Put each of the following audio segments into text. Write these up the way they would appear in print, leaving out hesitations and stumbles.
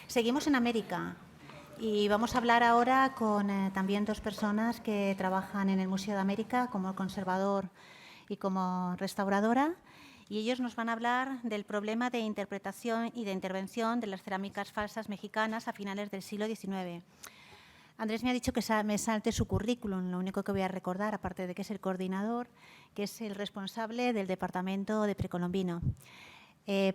Seguimos en América y vamos a hablar ahora con también dos personas que trabajan en el Museo de América como conservador y como restauradora. Y ellos nos van a hablar del problema de interpretación y de intervención de las cerámicas falsas mexicanas a finales del siglo XIX. Andrés me ha dicho que me salte su currículum. Lo único que voy a recordar, aparte de que es el coordinador, que es el responsable del departamento de precolombino.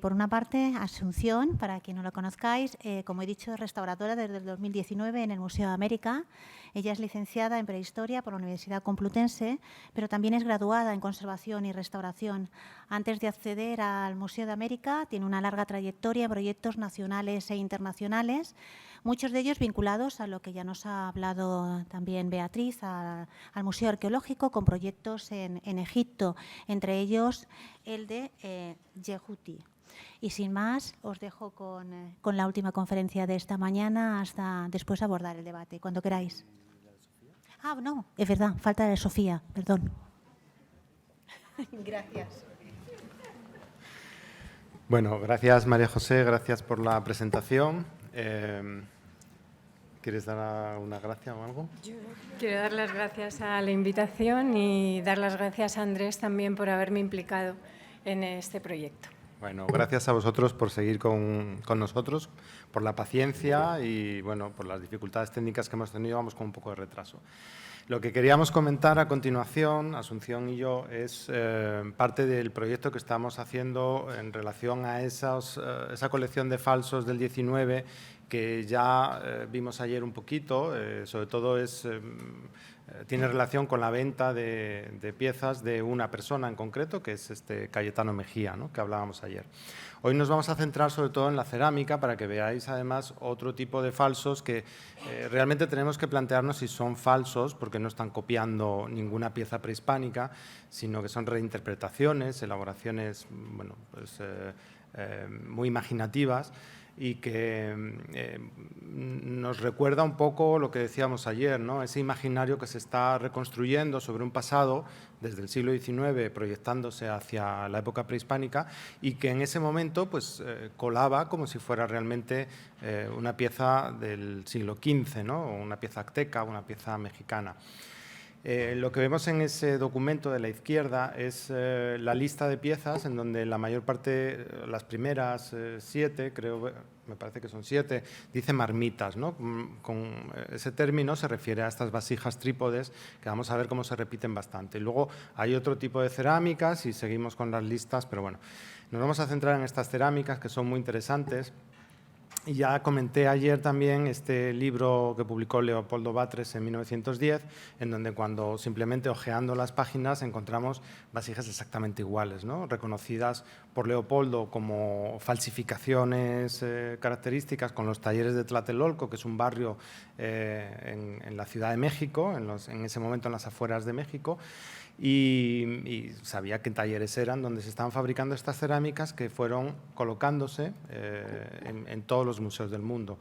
Por una parte, Asunción, para quien no lo conozcáis, como he dicho, es restauradora desde el 2019 en el Museo de América. Ella es licenciada en Prehistoria por la Universidad Complutense, pero también es graduada en Conservación y Restauración. Antes de acceder al Museo de América, tiene una larga trayectoria en proyectos nacionales e internacionales, muchos de ellos vinculados a lo que ya nos ha hablado también Beatriz, al Museo Arqueológico, con proyectos en Egipto, entre ellos el de Yehuti. Y sin más, os dejo con la última conferencia de esta mañana hasta después abordar el debate, cuando queráis. Ah, no, es verdad, falta de Sofía, perdón. Gracias. Bueno, gracias María José, gracias por la presentación. ¿Quieres dar una gracia o algo? Yo quiero dar las gracias a la invitación y dar las gracias a Andrés también por haberme implicado en este proyecto. Bueno, gracias a vosotros por seguir con nosotros, por la paciencia y bueno, por las dificultades técnicas que hemos tenido, vamos con un poco de retraso. Lo que queríamos comentar a continuación, Asunción y yo, es parte del proyecto que estamos haciendo en relación a esa colección de falsos del 19 que ya vimos ayer un poquito, sobre todo tiene relación con la venta de piezas de una persona en concreto, que es Cayetano Mejía, ¿no?, que hablábamos ayer. Hoy nos vamos a centrar sobre todo en la cerámica para que veáis además otro tipo de falsos que realmente tenemos que plantearnos si son falsos porque no están copiando ninguna pieza prehispánica, sino que son reinterpretaciones, elaboraciones bueno, pues, muy imaginativas y que nos recuerda un poco lo que decíamos ayer, ¿no?, ese imaginario que se está reconstruyendo sobre un pasado desde el siglo XIX proyectándose hacia la época prehispánica y que en ese momento pues, colaba como si fuera realmente una pieza del siglo XV, ¿no?, o una pieza azteca, una pieza mexicana. Lo que vemos en ese documento de la izquierda es la lista de piezas en donde la mayor parte, las primeras 7, creo, me parece que son 7, dice marmitas, ¿no? Con ese término se refiere a estas vasijas trípodes que vamos a ver cómo se repiten bastante. Y luego hay otro tipo de cerámicas y seguimos con las listas, pero bueno, nos vamos a centrar en estas cerámicas que son muy interesantes. Y ya comenté ayer también este libro que publicó Leopoldo Batres en 1910, en donde cuando simplemente hojeando las páginas encontramos vasijas exactamente iguales, ¿no?, reconocidas por Leopoldo como falsificaciones características con los talleres de Tlatelolco, que es un barrio en la Ciudad de México, en ese momento en las afueras de México, y sabía qué talleres eran donde se estaban fabricando estas cerámicas que fueron colocándose en todos los museos del mundo.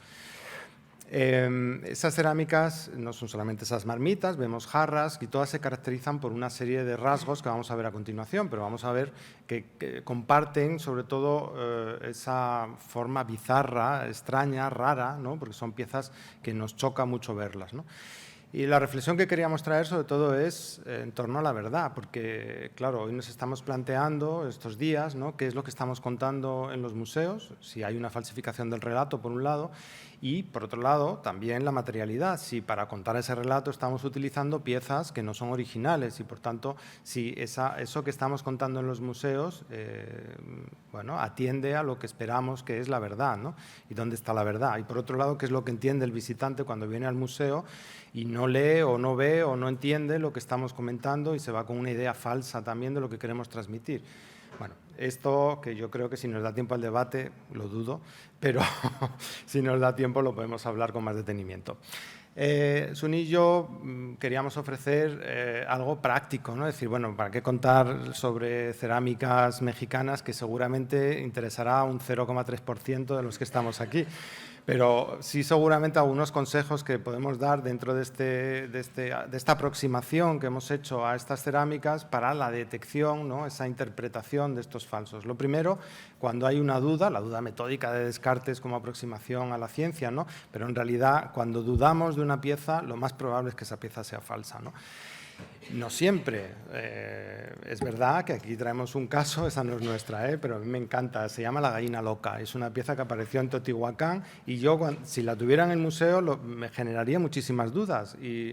Esas cerámicas no son solamente esas marmitas, vemos jarras y todas se caracterizan por una serie de rasgos que vamos a ver a continuación, pero vamos a ver que comparten sobre todo esa forma bizarra, extraña, rara, ¿no?, porque son piezas que nos choca mucho verlas, ¿no? Y la reflexión que queríamos traer sobre todo es en torno a la verdad, porque claro, hoy nos estamos planteando estos días, ¿no?, qué es lo que estamos contando en los museos, si hay una falsificación del relato por un lado, y por otro lado también la materialidad, si para contar ese relato estamos utilizando piezas que no son originales y por tanto si eso que estamos contando en los museos bueno, atiende a lo que esperamos que es la verdad, ¿no?, y dónde está la verdad, y por otro lado qué es lo que entiende el visitante cuando viene al museo y no lee o no ve o no entiende lo que estamos comentando y se va con una idea falsa también de lo que queremos transmitir. Bueno, esto que yo creo que si nos da tiempo al debate, lo dudo, pero si nos da tiempo lo podemos hablar con más detenimiento. Suni y yo queríamos ofrecer algo práctico, ¿no? Es decir, bueno, ¿para qué contar sobre cerámicas mexicanas que seguramente interesará a un 0,3% de los que estamos aquí? Pero sí, seguramente algunos consejos que podemos dar dentro de esta aproximación que hemos hecho a estas cerámicas para la detección, ¿no? Esa interpretación de estos falsos. Lo primero, cuando hay una duda, la duda metódica de Descartes como aproximación a la ciencia, ¿no? Pero en realidad, cuando dudamos de una pieza, lo más probable es que esa pieza sea falsa, ¿no? No siempre. Es verdad que aquí traemos un caso, esa no es nuestra, pero a mí me encanta, se llama La gallina loca. Es una pieza que apareció en Teotihuacán y yo, si la tuviera en el museo, me generaría muchísimas dudas. Y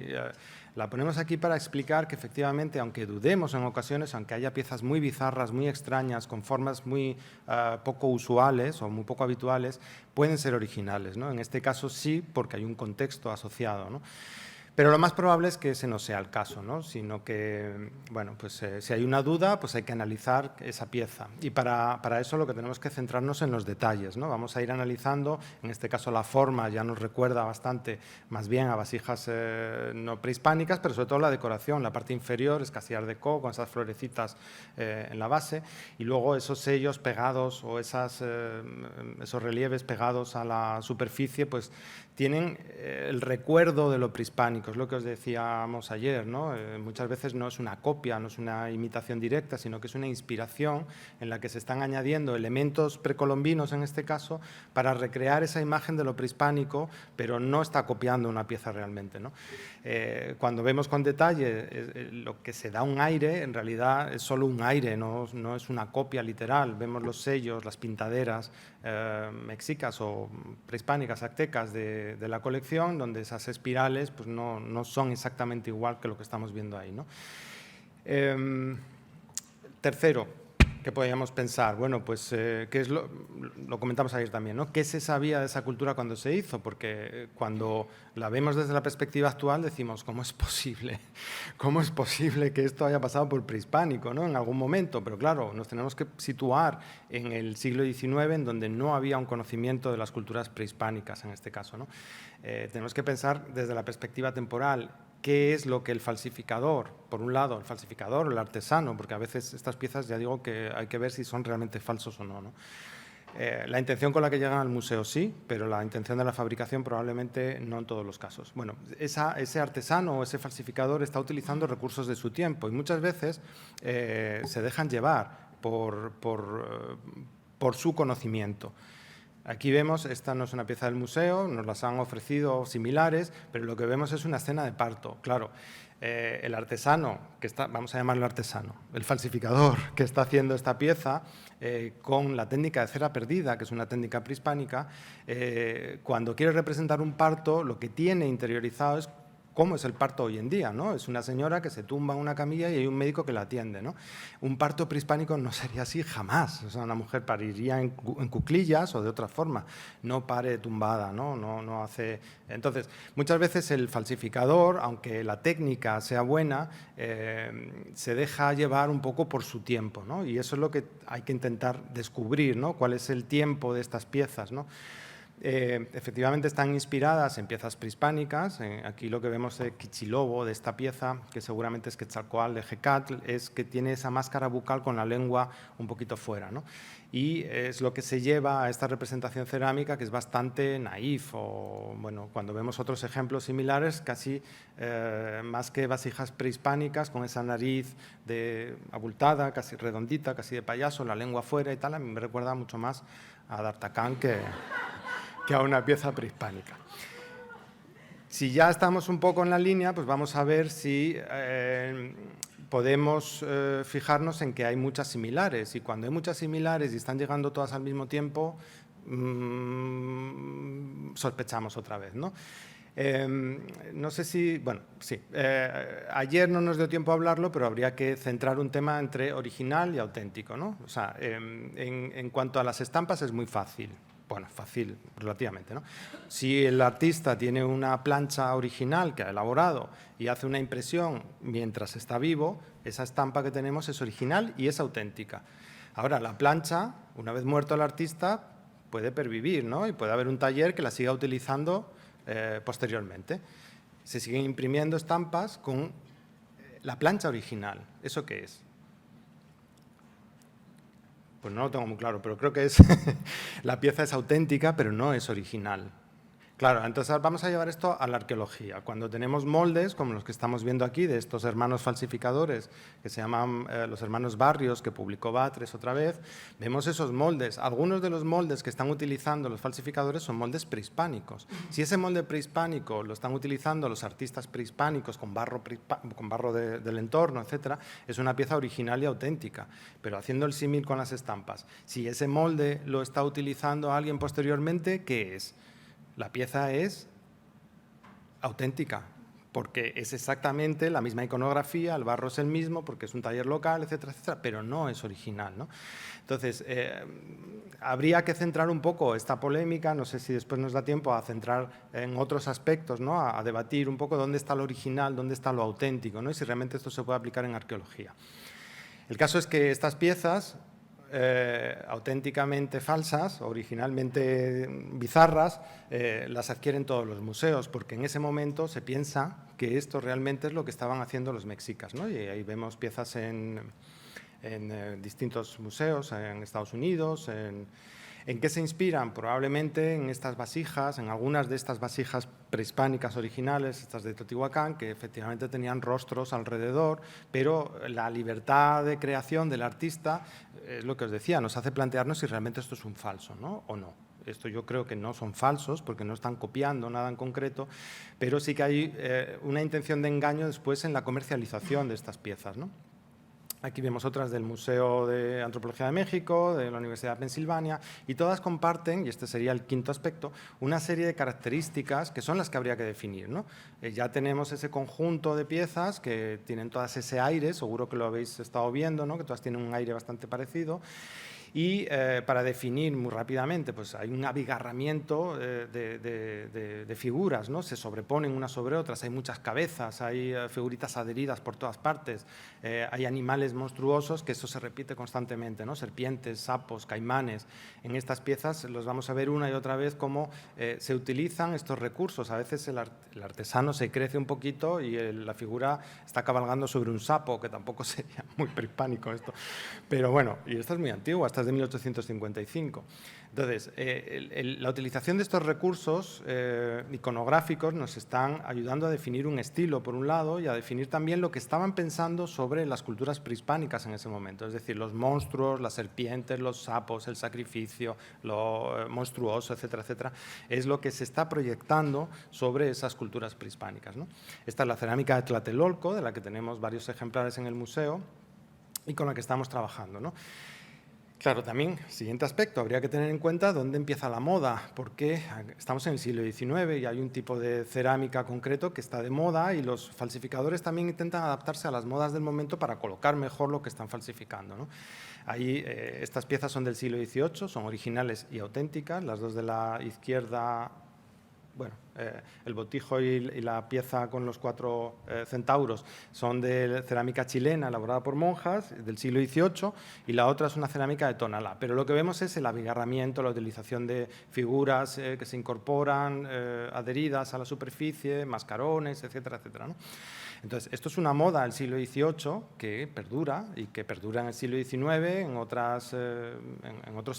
la ponemos aquí para explicar que efectivamente, aunque dudemos en ocasiones, aunque haya piezas muy bizarras, muy extrañas, con formas muy poco usuales o muy poco habituales, pueden ser originales, ¿no? En este caso sí, porque hay un contexto asociado, ¿no? Pero lo más probable es que ese no sea el caso, ¿no? Sino que, bueno, pues si hay una duda, pues hay que analizar esa pieza. Y para eso lo que tenemos que centrarnos en los detalles, ¿no? Vamos a ir analizando, en este caso la forma ya nos recuerda bastante más bien a vasijas no prehispánicas, pero sobre todo la decoración, la parte inferior es casi art déco, con esas florecitas en la base, y luego esos sellos pegados o esos relieves pegados a la superficie, pues tienen el recuerdo de lo prehispánico, es lo que os decíamos ayer, ¿no? Muchas veces no es una copia, no es una imitación directa, sino que es una inspiración en la que se están añadiendo elementos precolombinos, en este caso, para recrear esa imagen de lo prehispánico, pero no está copiando una pieza realmente, ¿no? Cuando vemos con detalle lo que se da un aire, en realidad es solo un aire, no es una copia literal. Vemos los sellos, las pintaderas mexicas o prehispánicas, aztecas de la colección, donde esas espirales pues no son exactamente igual que lo que estamos viendo ahí, ¿no? Tercero, ¿qué podríamos pensar? Bueno, pues ¿qué es lo comentamos ayer también, ¿no? ¿Qué se sabía de esa cultura cuando se hizo? Porque cuando la vemos desde la perspectiva actual decimos, ¿cómo es posible? ¿Cómo es posible que esto haya pasado por prehispánico, ¿no? En algún momento, pero claro, nos tenemos que situar en el siglo XIX, en donde no había un conocimiento de las culturas prehispánicas, en este caso, ¿no? Tenemos que pensar desde la perspectiva temporal. ¿Qué es lo que el falsificador, por un lado, el falsificador o el artesano, porque a veces estas piezas ya digo que hay que ver si son realmente falsos o no, ¿no? La intención con la que llegan al museo sí, pero la intención de la fabricación probablemente no en todos los casos. Bueno, ese artesano o ese falsificador está utilizando recursos de su tiempo y muchas veces se dejan llevar por su conocimiento. Aquí vemos, esta no es una pieza del museo, nos las han ofrecido similares, pero lo que vemos es una escena de parto. Claro, el artesano, vamos a llamarlo artesano, el falsificador que está haciendo esta pieza con la técnica de cera perdida, que es una técnica prehispánica, cuando quiere representar un parto, lo que tiene interiorizado es cómo es el parto hoy en día, ¿no? Es una señora que se tumba en una camilla y hay un médico que la atiende, ¿no? Un parto prehispánico no sería así jamás. O sea, una mujer pariría en cuclillas o de otra forma, no pare tumbada, ¿no? No hace... Entonces, muchas veces el falsificador, aunque la técnica sea buena, se deja llevar un poco por su tiempo, ¿no? Y eso es lo que hay que intentar descubrir, ¿no? ¿Cuál es el tiempo de estas piezas, ¿no? Efectivamente están inspiradas en piezas prehispánicas. Aquí lo que vemos de Quichilobo, de esta pieza, que seguramente es Quetzalcóatl de Jecatl, es que tiene esa máscara bucal con la lengua un poquito fuera, ¿no? Y es lo que se lleva a esta representación cerámica, que es bastante naif, o bueno, cuando vemos otros ejemplos similares, casi más que vasijas prehispánicas, con esa nariz abultada, casi redondita, casi de payaso, la lengua fuera y tal, a mí me recuerda mucho más a D'Artagnan que a una pieza prehispánica. Si ya estamos un poco en la línea, pues vamos a ver si podemos fijarnos en que hay muchas similares, y cuando hay muchas similares y están llegando todas al mismo tiempo, sospechamos otra vez, ¿no? No sé si, bueno, sí, ayer no nos dio tiempo a hablarlo, pero habría que centrar un tema entre original y auténtico, ¿no? O sea, en cuanto a las estampas es muy fácil. Bueno, fácil relativamente, ¿no? Si el artista tiene una plancha original que ha elaborado y hace una impresión mientras está vivo, esa estampa que tenemos es original y es auténtica. Ahora, la plancha, una vez muerto el artista, puede pervivir, ¿no? Y puede haber un taller que la siga utilizando posteriormente. Se siguen imprimiendo estampas con la plancha original. ¿Eso qué es? Pues no lo tengo muy claro, pero creo que es la pieza es auténtica, pero no es original. Claro, entonces vamos a llevar esto a la arqueología. Cuando tenemos moldes, como los que estamos viendo aquí, de estos hermanos falsificadores, que se llaman los hermanos Barrios, que publicó Batres otra vez, vemos esos moldes. Algunos de los moldes que están utilizando los falsificadores son moldes prehispánicos. Si ese molde prehispánico lo están utilizando los artistas prehispánicos con barro del entorno, etcétera, es una pieza original y auténtica. Pero haciendo el símil con las estampas, si ese molde lo está utilizando alguien posteriormente, ¿qué es? La pieza es auténtica, porque es exactamente la misma iconografía, el barro es el mismo, porque es un taller local, etcétera, etcétera, pero no es original, ¿no? Entonces, habría que centrar un poco esta polémica, no sé si después nos da tiempo a centrar en otros aspectos, ¿no? A debatir un poco dónde está lo original, dónde está lo auténtico, ¿no? Y si realmente esto se puede aplicar en arqueología. El caso es que estas piezas auténticamente falsas, originalmente bizarras, las adquieren todos los museos, porque en ese momento se piensa que esto realmente es lo que estaban haciendo los mexicas, ¿no? Y ahí vemos piezas en distintos museos, en Estados Unidos. ¿En qué se inspiran? Probablemente en estas vasijas, en algunas de estas vasijas prehispánicas originales, estas de Teotihuacán, que efectivamente tenían rostros alrededor, pero la libertad de creación del artista, es lo que os decía, nos hace plantearnos si realmente esto es un falso, ¿no? O no. Esto yo creo que no son falsos, porque no están copiando nada en concreto, pero sí que hay una intención de engaño después en la comercialización de estas piezas, ¿no? Aquí vemos otras del Museo de Antropología de México, de la Universidad de Pensilvania, y todas comparten, y este sería el quinto aspecto, una serie de características que son las que habría que definir, ¿no? Ya tenemos ese conjunto de piezas que tienen todas ese aire, seguro que lo habéis estado viendo, ¿no? Que todas tienen un aire bastante parecido. Y para definir muy rápidamente, pues hay un abigarramiento de figuras, ¿no? Se sobreponen unas sobre otras, hay muchas cabezas, hay figuritas adheridas por todas partes, hay animales monstruosos, que eso se repite constantemente, ¿no? Serpientes, sapos, caimanes. En estas piezas los vamos a ver una y otra vez cómo se utilizan estos recursos. A veces el artesano se crece un poquito y la figura está cabalgando sobre un sapo, que tampoco sería muy prehispánico esto. Pero bueno, y esta es muy antigua, esta es de 1855. Entonces, la utilización de estos recursos iconográficos nos están ayudando a definir un estilo, por un lado, y a definir también lo que estaban pensando sobre las culturas prehispánicas en ese momento, es decir, los monstruos, las serpientes, los sapos, el sacrificio, lo monstruoso, etcétera, etcétera, es lo que se está proyectando sobre esas culturas prehispánicas, ¿no? Esta es la cerámica de Tlatelolco, de la que tenemos varios ejemplares en el museo y con la que estamos trabajando, ¿no? Claro, también, siguiente aspecto, habría que tener en cuenta dónde empieza la moda, porque estamos en el siglo XIX y hay un tipo de cerámica concreto que está de moda y los falsificadores también intentan adaptarse a las modas del momento para colocar mejor lo que están falsificando, ¿no? Ahí, estas piezas son del siglo XVIII, son originales y auténticas, las dos de la izquierda, bueno, el botijo y la pieza con los 4 centauros son de cerámica chilena elaborada por monjas del siglo XVIII y la otra es una cerámica de Tonalá. Pero lo que vemos es el abigarramiento, la utilización de figuras que se incorporan adheridas a la superficie, mascarones, etcétera, etcétera, ¿no? Entonces, esto es una moda del siglo XVIII que perdura y que perdura en el siglo XIX, en otros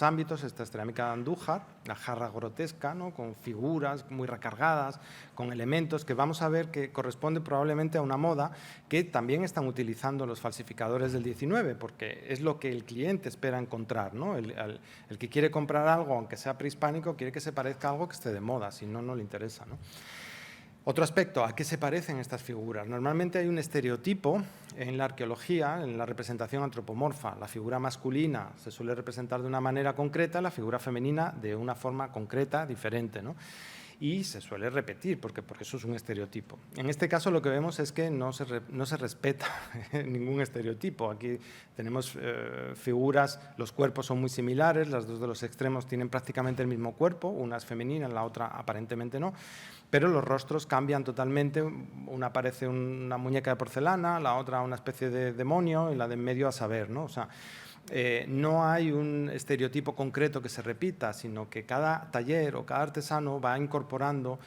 ámbitos. Esta es cerámica de Andújar, la jarra grotesca, ¿no? Con figuras muy recargadas, con elementos que vamos a ver que corresponden probablemente a una moda que también están utilizando los falsificadores del XIX, porque es lo que el cliente espera encontrar, ¿no? El que quiere comprar algo, aunque sea prehispánico, quiere que se parezca a algo que esté de moda, si no, no le interesa, ¿no? Otro aspecto, ¿a qué se parecen estas figuras? Normalmente hay un estereotipo en la arqueología, en la representación antropomorfa. La figura masculina se suele representar de una manera concreta, la figura femenina de una forma concreta, diferente, ¿no? Y se suele repetir, porque eso es un estereotipo. En este caso lo que vemos es que no se respeta ningún estereotipo. Aquí tenemos figuras, los cuerpos son muy similares, las dos de los extremos tienen prácticamente el mismo cuerpo, una es femenina, la otra aparentemente no, pero los rostros cambian totalmente, una parece una muñeca de porcelana, la otra una especie de demonio y la de en medio a saber, ¿no? O sea, no hay un estereotipo concreto que se repita, sino que cada taller o cada artesano va incorporando,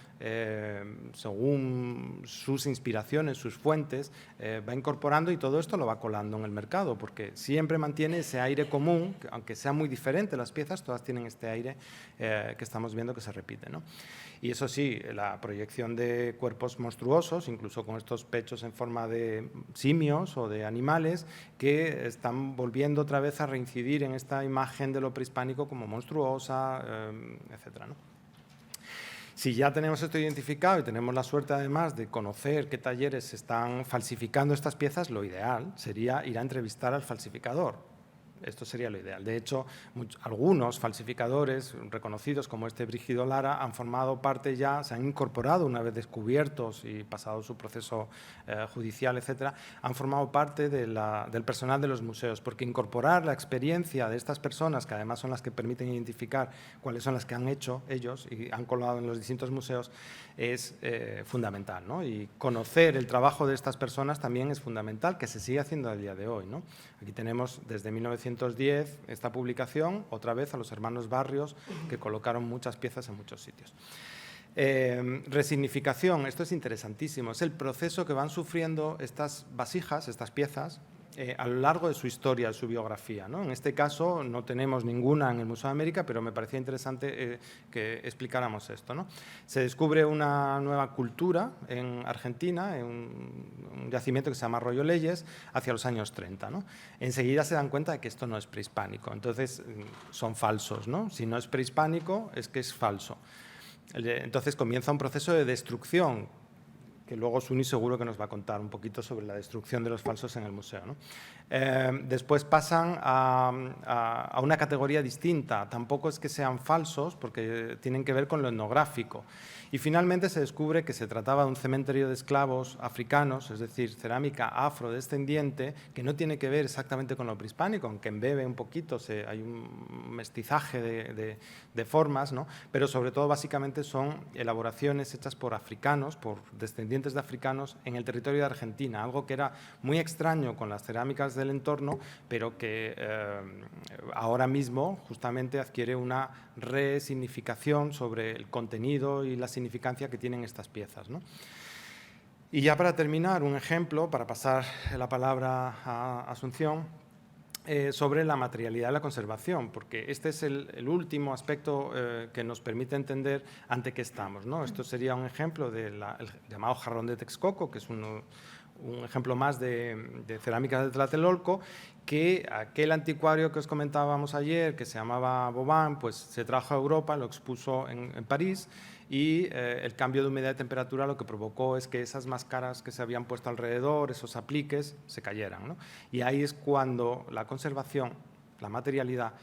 según sus inspiraciones, sus fuentes, va incorporando y todo esto lo va colando en el mercado, porque siempre mantiene ese aire común, que aunque sea muy diferente las piezas, todas tienen este aire que estamos viendo que se repite, ¿no? Y eso sí, la proyección de cuerpos monstruosos, incluso con estos pechos en forma de simios o de animales, que están volviendo otra vez a reincidir en esta imagen de lo prehispánico como monstruosa, etcétera, ¿no? Si ya tenemos esto identificado y tenemos la suerte además de conocer qué talleres están falsificando estas piezas, lo ideal sería ir a entrevistar al falsificador. Esto sería lo ideal. De hecho, algunos falsificadores reconocidos como este Brígido Lara han formado parte ya, se han incorporado una vez descubiertos y pasado su proceso judicial, etcétera, han formado parte del personal de los museos, porque incorporar la experiencia de estas personas, que además son las que permiten identificar cuáles son las que han hecho ellos y han colado en los distintos museos, es fundamental, ¿no? Y conocer el trabajo de estas personas también es fundamental, que se sigue haciendo a día de hoy, ¿no? Aquí tenemos desde 1910 esta publicación, otra vez a los hermanos Barrios, que colocaron muchas piezas en muchos sitios. Resignificación, esto es interesantísimo, es el proceso que van sufriendo estas vasijas, estas piezas, a lo largo de su historia, de su biografía, ¿no? En este caso no tenemos ninguna en el Museo de América, pero me parecía interesante que explicáramos esto, ¿no? Se descubre una nueva cultura en Argentina, en un yacimiento que se llama Arroyo Leyes, hacia los años 30, ¿no? Enseguida se dan cuenta de que esto no es prehispánico, entonces son falsos, ¿no? Si no es prehispánico, es que es falso. Entonces comienza un proceso de destrucción, que luego Suni seguro que nos va a contar un poquito sobre la destrucción de los falsos en el museo, ¿no? Después pasan a una categoría distinta, tampoco es que sean falsos, porque tienen que ver con lo etnográfico. Y finalmente se descubre que se trataba de un cementerio de esclavos africanos, es decir, cerámica afrodescendiente, que no tiene que ver exactamente con lo prehispánico, aunque embebe un poquito, hay un mestizaje de formas, ¿no? Pero sobre todo básicamente son elaboraciones hechas por africanos, por descendientes de africanos en el territorio de Argentina, algo que era muy extraño con las cerámicas del entorno, pero que ahora mismo justamente adquiere una resignificación sobre el contenido y la significancia que tienen estas piezas, ¿no? Y ya para terminar, un ejemplo, para pasar la palabra a Asunción, sobre la materialidad de la conservación, porque este es el último aspecto que nos permite entender ante qué estamos, ¿no? Esto sería un ejemplo del llamado jarrón de Texcoco, que es un ejemplo más de cerámica de Tlatelolco, que aquel anticuario que os comentábamos ayer, que se llamaba Vauban, pues se trajo a Europa, lo expuso en París, y el cambio de humedad y temperatura lo que provocó es que esas máscaras que se habían puesto alrededor, esos apliques, se cayeran, ¿no? Y ahí es cuando la conservación, la materialidad,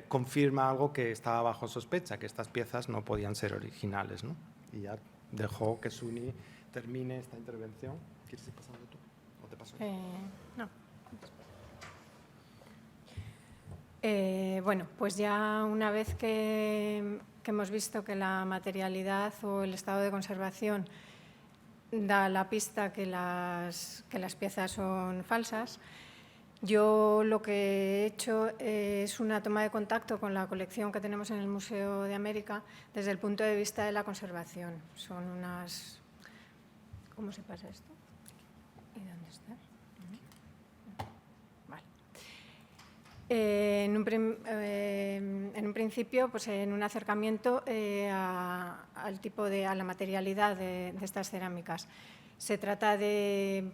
confirma algo que estaba bajo sospecha, que estas piezas no podían ser originales, ¿no? Y ya dejo que Suni termine esta intervención. ¿Quieres ir pasando tú? ¿O te paso? No. Bueno, pues ya una vez que hemos visto que la materialidad o el estado de conservación da la pista que las piezas son falsas, yo lo que he hecho es una toma de contacto con la colección que tenemos en el Museo de América desde el punto de vista de la conservación. Son unas... ¿Cómo se pasa esto? ¿Y dónde está? Vale. En un principio, pues en un acercamiento a la materialidad de estas cerámicas. Se trata de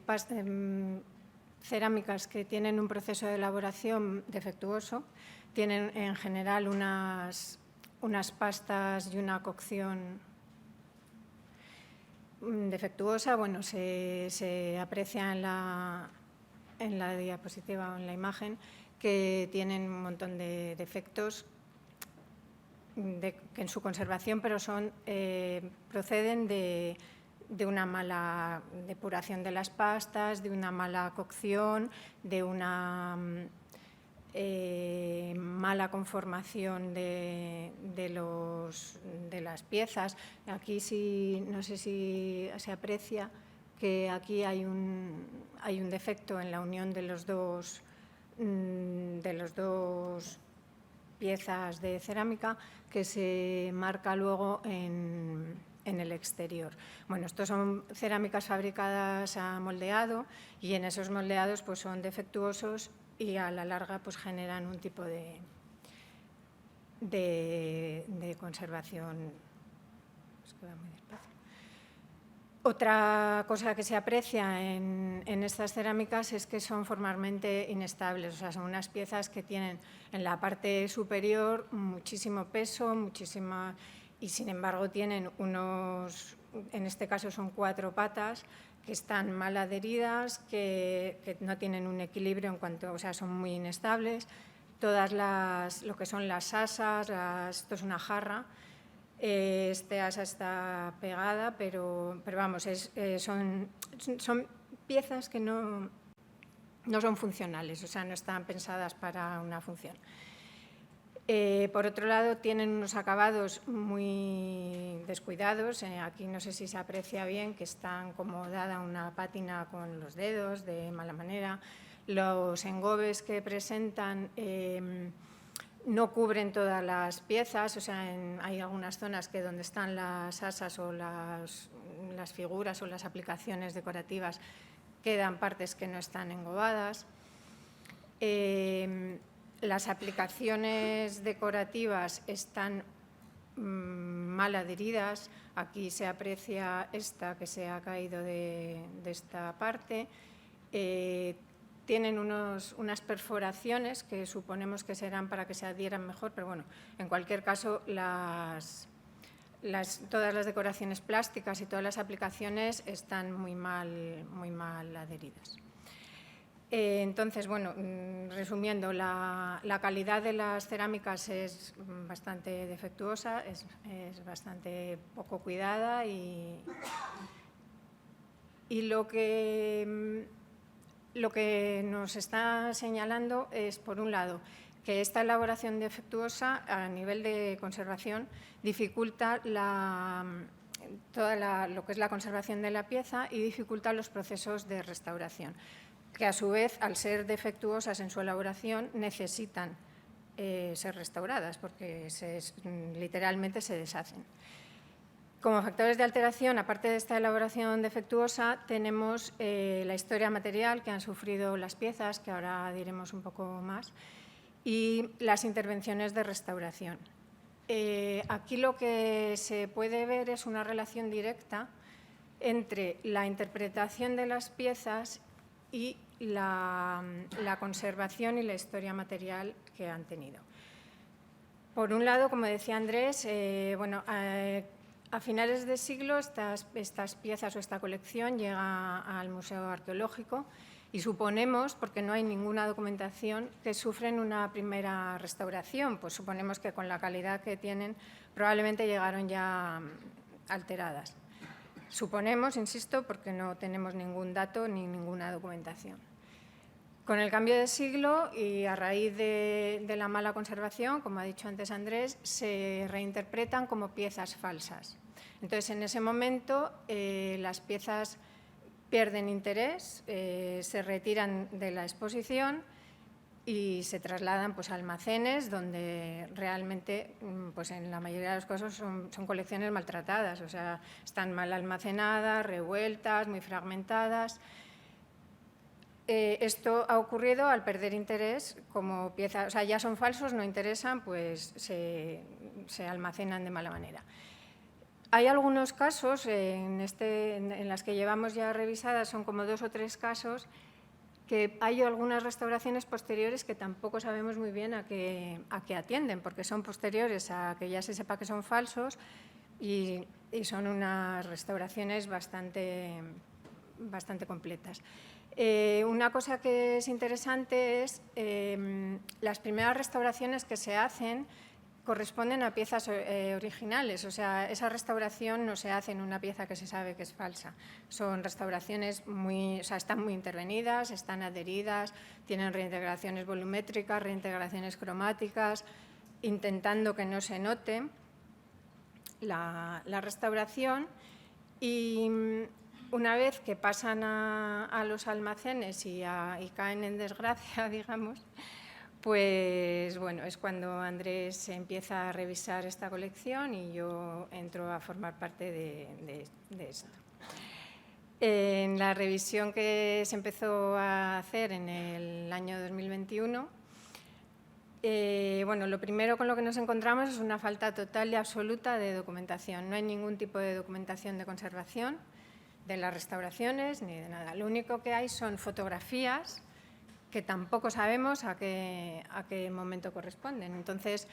cerámicas que tienen un proceso de elaboración defectuoso, tienen en general unas pastas y una cocción defectuosa. Bueno, se aprecia en la diapositiva o en la imagen que tienen un montón de defectos que en su conservación, pero proceden de una mala depuración de las pastas, de una mala cocción, de una mala conformación de las piezas. Aquí no sé si se aprecia que aquí hay un defecto en la unión de los dos de las dos piezas de cerámica que se marca luego en el exterior. Bueno, estos son cerámicas fabricadas a moldeado y en esos moldeados pues son defectuosos y a la larga pues generan un tipo de conservación. Es que va muy despacio. Otra cosa que se aprecia en estas cerámicas es que son formalmente inestables, o sea, son unas piezas que tienen en la parte superior muchísimo peso, y sin embargo tienen unos, en este caso son 4 patas, que están mal adheridas, que no tienen un equilibrio en cuanto, o sea, son muy inestables. Todas lo que son las asas, esto es una jarra. Este asa está pegada, pero vamos, son piezas que no son funcionales, o sea, no están pensadas para una función. Por otro lado, tienen unos acabados muy descuidados. Aquí no sé si se aprecia bien que están como dada una pátina con los dedos de mala manera. Los engobes que presentan no cubren todas las piezas, o sea, hay algunas zonas que donde están las asas o las figuras o las aplicaciones decorativas quedan partes que no están engobadas. Las aplicaciones decorativas están mal adheridas. Aquí se aprecia esta que se ha caído de esta parte. Tienen unas perforaciones que suponemos que serán para que se adhieran mejor, pero bueno, en cualquier caso, todas las decoraciones plásticas y todas las aplicaciones están muy mal adheridas. Entonces, bueno, resumiendo, la calidad de las cerámicas es bastante defectuosa, es bastante poco cuidada y lo que nos está señalando es, por un lado, que esta elaboración defectuosa a nivel de conservación dificulta lo que es la conservación de la pieza y dificulta los procesos de restauración, que a su vez, al ser defectuosas en su elaboración, necesitan ser restauradas porque literalmente se deshacen. Como factores de alteración, aparte de esta elaboración defectuosa, tenemos la historia material que han sufrido las piezas, que ahora diremos un poco más, y las intervenciones de restauración. Aquí lo que se puede ver es una relación directa entre la interpretación de las piezas y la conservación y la historia material que han tenido. Por un lado, como decía Andrés, a finales de siglo estas piezas o esta colección llega al Museo Arqueológico y suponemos, porque no hay ninguna documentación, que sufren una primera restauración. Pues suponemos que con la calidad que tienen probablemente llegaron ya alteradas. Suponemos, insisto, porque no tenemos ningún dato ni ninguna documentación. Con el cambio de siglo y a raíz de la mala conservación, como ha dicho antes Andrés, se reinterpretan como piezas falsas. Entonces, en ese momento, las piezas pierden interés, se retiran de la exposición y se trasladan pues, a almacenes donde realmente, pues, en la mayoría de los casos, son colecciones maltratadas, o sea, están mal almacenadas, revueltas, muy fragmentadas. Esto ha ocurrido al perder interés como piezas, o sea, ya son falsos, no interesan, pues se almacenan de mala manera. Hay algunos casos, en las que llevamos ya revisadas, son como 2 o 3 casos, que hay algunas restauraciones posteriores que tampoco sabemos muy bien a qué atienden, porque son posteriores a que ya se sepa que son falsos y son unas restauraciones bastante completas. Una cosa que es interesante es las primeras restauraciones que se hacen corresponden a piezas originales, o sea, esa restauración no se hace en una pieza que se sabe que es falsa. Son restauraciones están muy intervenidas, están adheridas, tienen reintegraciones volumétricas, reintegraciones cromáticas, intentando que no se note la restauración y una vez que pasan a los almacenes y caen en desgracia, digamos, pues bueno, es cuando Andrés empieza a revisar esta colección y yo entro a formar parte de esto. En la revisión que se empezó a hacer en el año 2021, bueno, lo primero con lo que nos encontramos es una falta total y absoluta de documentación. No hay ningún tipo de documentación de conservación de las restauraciones ni de nada. Lo único que hay son fotografías que tampoco sabemos a qué momento corresponden. Entonces,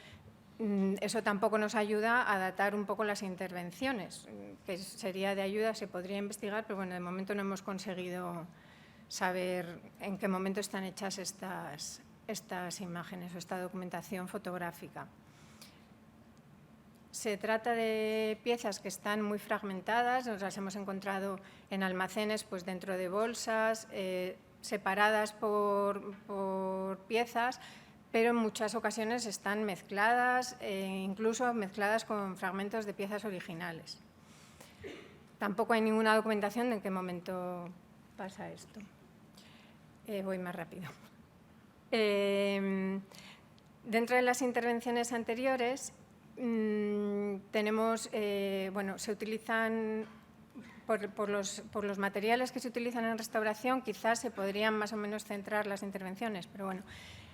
eso tampoco nos ayuda a datar un poco las intervenciones, que sería de ayuda, se podría investigar, pero bueno, de momento no hemos conseguido saber en qué momento están hechas estas imágenes o esta documentación fotográfica. Se trata de piezas que están muy fragmentadas, nos las hemos encontrado en almacenes, pues dentro de bolsas, separadas por piezas, pero en muchas ocasiones están mezcladas, incluso mezcladas con fragmentos de piezas originales. Tampoco hay ninguna documentación de en qué momento pasa esto. Voy más rápido. Dentro de las intervenciones anteriores, tenemos, bueno, se utilizan, por los materiales que se utilizan en restauración, quizás se podrían más o menos centrar las intervenciones, pero bueno,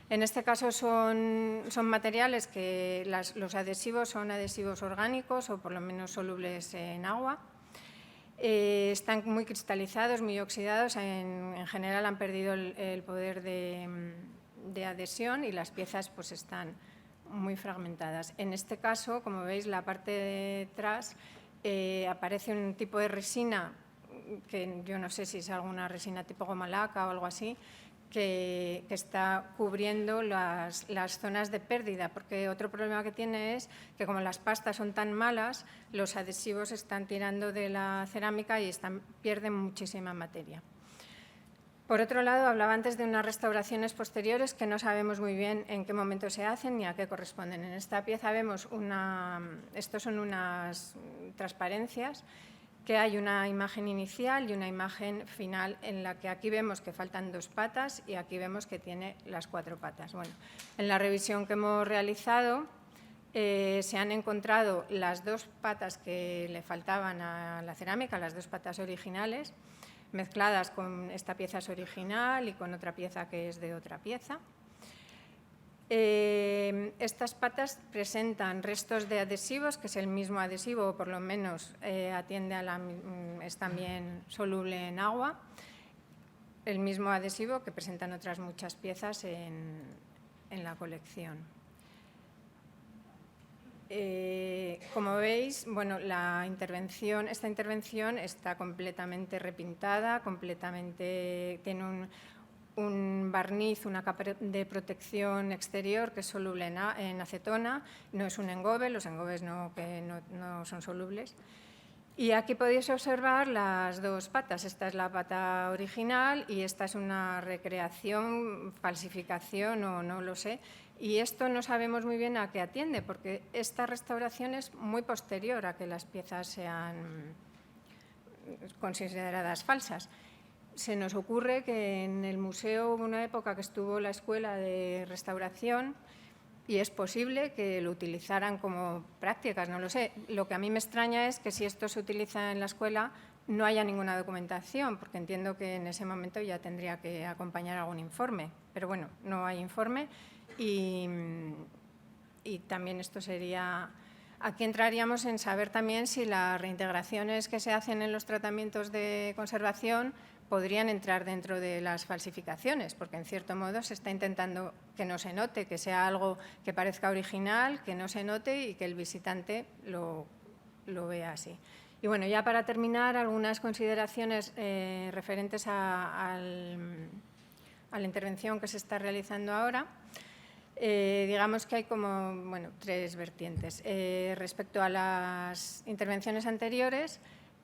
en este caso son materiales que los adhesivos son adhesivos orgánicos o por lo menos solubles en agua. Están muy cristalizados, muy oxidados, en general han perdido el poder de adhesión y las piezas pues están muy fragmentadas. En este caso, como veis, la parte de atrás aparece un tipo de resina, que yo no sé si es alguna resina tipo goma laca o algo así, que está cubriendo las zonas de pérdida, porque otro problema que tiene es que como las pastas son tan malas, los adhesivos están tirando de la cerámica y pierden muchísima materia. Por otro lado, hablaba antes de unas restauraciones posteriores que no sabemos muy bien en qué momento se hacen ni a qué corresponden. En esta pieza vemos estos son unas transparencias, que hay una imagen inicial y una imagen final en la que aquí vemos que faltan 2 patas y aquí vemos que tiene las 4 patas. Bueno, en la revisión que hemos realizado se han encontrado las 2 patas que le faltaban a la cerámica, las 2 patas originales, mezcladas con esta pieza es original y con otra pieza que es de otra pieza. Estas patas presentan restos de adhesivos, que es el mismo adhesivo, o por lo menos atiende es también soluble en agua, el mismo adhesivo que presentan otras muchas piezas en la colección. Como veis, bueno, esta intervención está completamente repintada, tiene un barniz, una capa de protección exterior que es soluble en acetona, no es un engobe, los engobes no son solubles. Y aquí podéis observar las 2 patas, esta es la pata original y esta es una recreación, falsificación o no lo sé. Y esto no sabemos muy bien a qué atiende, porque esta restauración es muy posterior a que las piezas sean consideradas falsas. Se nos ocurre que en el museo hubo una época que estuvo la escuela de restauración y es posible que lo utilizaran como prácticas, no lo sé. Lo que a mí me extraña es que si esto se utiliza en la escuela no haya ninguna documentación, porque entiendo que en ese momento ya tendría que acompañar algún informe. Pero bueno, no hay informe y también esto sería... Aquí entraríamos en saber también si las reintegraciones que se hacen en los tratamientos de conservación podrían entrar dentro de las falsificaciones, porque en cierto modo se está intentando que no se note, que sea algo que parezca original, que no se note y que el visitante lo vea así. Y bueno, ya para terminar, algunas consideraciones referentes a la intervención que se está realizando ahora. Digamos que hay como 3 vertientes. Respecto a las intervenciones anteriores,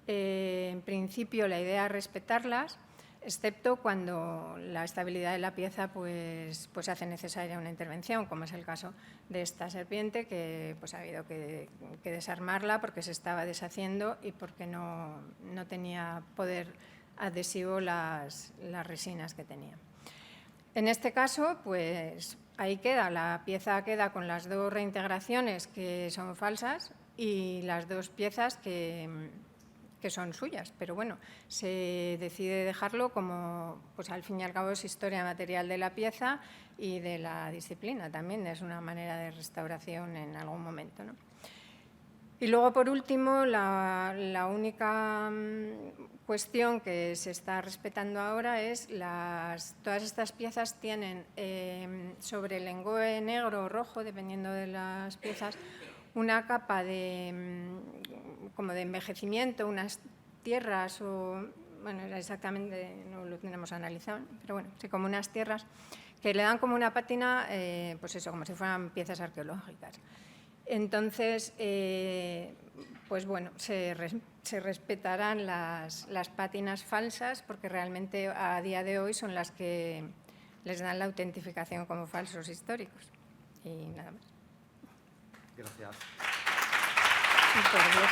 en principio la idea es respetarlas. excepto cuando la estabilidad de la pieza pues hace necesaria una intervención, como es el caso de esta serpiente, que pues ha habido que desarmarla porque se estaba deshaciendo y porque no tenía poder adhesivo las resinas que tenía. En este caso, pues ahí queda, la pieza queda con las 2 reintegraciones que son falsas y las 2 piezas que son suyas, pero bueno, se decide dejarlo como, pues al fin y al cabo es historia material de la pieza y de la disciplina también, es una manera de restauración en algún momento, ¿no? Y luego, por último, la única cuestión que se está respetando ahora es todas estas piezas tienen sobre el engobe negro o rojo, dependiendo de las piezas, una capa como de envejecimiento, unas tierras o, bueno, exactamente no lo tenemos analizado, pero bueno, sí, como unas tierras que le dan como una pátina, pues eso, como si fueran piezas arqueológicas. Entonces, pues bueno, se respetarán las pátinas falsas porque realmente a día de hoy son las que les dan la autentificación como falsos históricos. Y nada más. Gracias. Y por Dios,